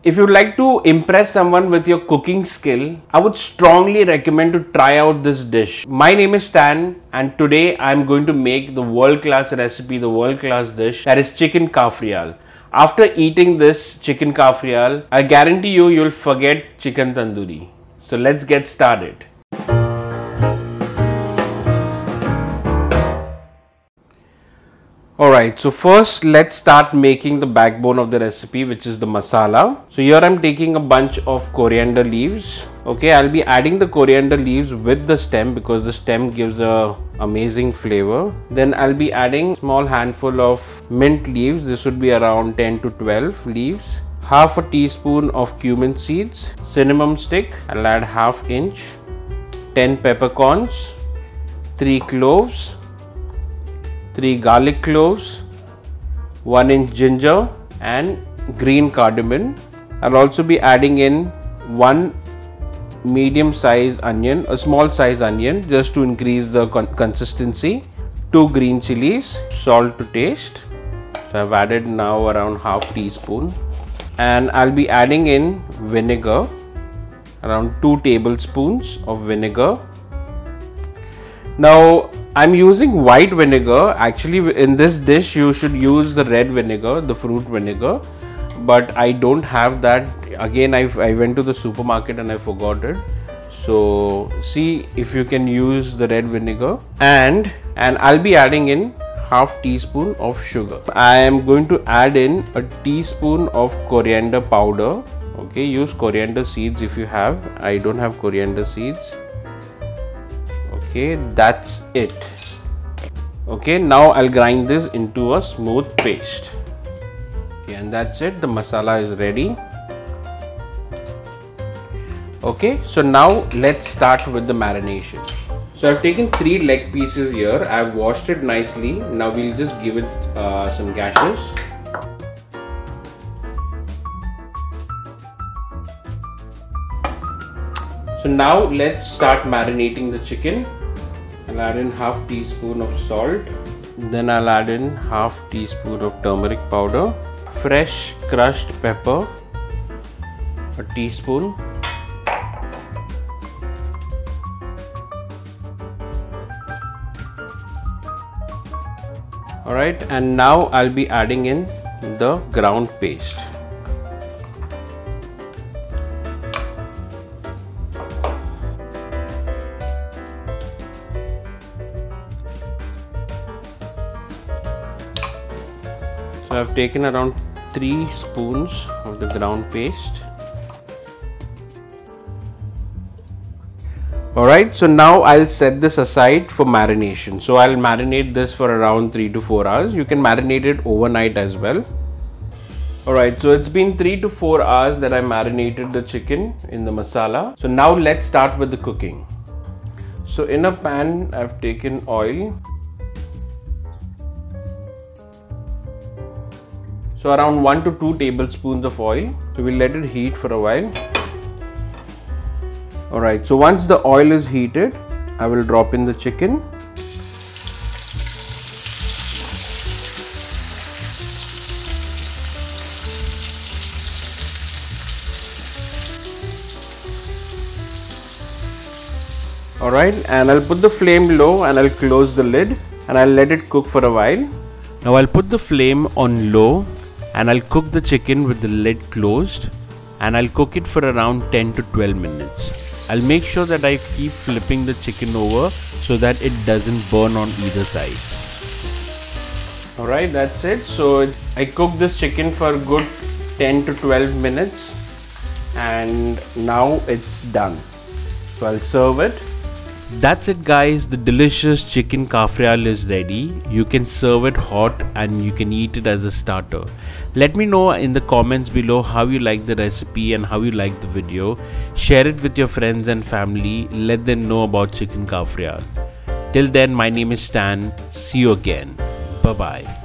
If you'd like to impress someone with your cooking skill, I would strongly recommend to try out this dish. My name is Stan and today I'm going to make the world-class recipe, the world-class dish, that is chicken cafreal. After eating this chicken cafreal, I guarantee you'll forget chicken tandoori. So let's get started. Alright, so first let's start making the backbone of the recipe, which is the masala. So here I'm taking a bunch of coriander leaves. Okay, I'll be adding the coriander leaves with the stem because the stem gives a amazing flavor. Then I'll be adding a small handful of mint leaves. This would be around 10 to 12 leaves. Half a teaspoon of cumin seeds. Cinnamon stick, I'll add ½ inch. 10 peppercorns. 3 cloves. 3 garlic cloves, 1 inch ginger and green cardamom. I'll also be adding in 1 medium size onion, a small size onion, just to increase the consistency. 2 green chilies, salt to taste. So I've added now around ½ teaspoon. And I'll be adding in vinegar, around 2 tablespoons of vinegar. Now I'm using white vinegar. Actually in this dish you should use the red vinegar, the fruit vinegar, but I don't have that. Again I went to the supermarket and I forgot it. So see if you can use the red vinegar. And I'll be adding in ½ teaspoon of sugar. I am going to add in a teaspoon of coriander powder. Okay, use coriander seeds if you have. I don't have coriander seeds. Okay, that's it. Okay, now I'll grind this into a smooth paste. Okay, and that's it. The masala is ready. Okay, so now let's start with the marination. So I've taken 3 leg pieces here. I've washed it nicely. Now we'll just give it some gashes. So now let's start marinating the chicken. I'll add in ½ teaspoon of salt. Then I'll add in ½ teaspoon of turmeric powder. Fresh crushed pepper, a teaspoon. Alright, and now I'll be adding in the ground paste. So I've taken around 3 spoons of the ground paste. Alright, so now I'll set this aside for marination. So I'll marinate this for around 3 to 4 hours. You can marinate it overnight as well. Alright, so it's been 3 to 4 hours that I marinated the chicken in the masala. So now let's start with the cooking. So in a pan, I've taken oil. So around 1 to 2 tablespoons of oil. So we'll let it heat for a while. Alright, so once the oil is heated, I will drop in the chicken. Alright, and I'll put the flame low and I'll close the lid and I'll let it cook for a while. Now I'll put the flame on low and I'll cook the chicken with the lid closed and I'll cook it for around 10 to 12 minutes. I'll make sure that I keep flipping the chicken over so that it doesn't burn on either side. Alright, that's it. So I cooked this chicken for a good 10 to 12 minutes and now it's done. So I'll serve it. That's it guys, the delicious chicken cafreal is ready. You can serve it hot and you can eat it as a starter. Let me know in the comments below how you like the recipe and how you like the video. Share it with your friends and family. Let them know about chicken cafreal. Till then, my name is Stan. See you again. Bye bye.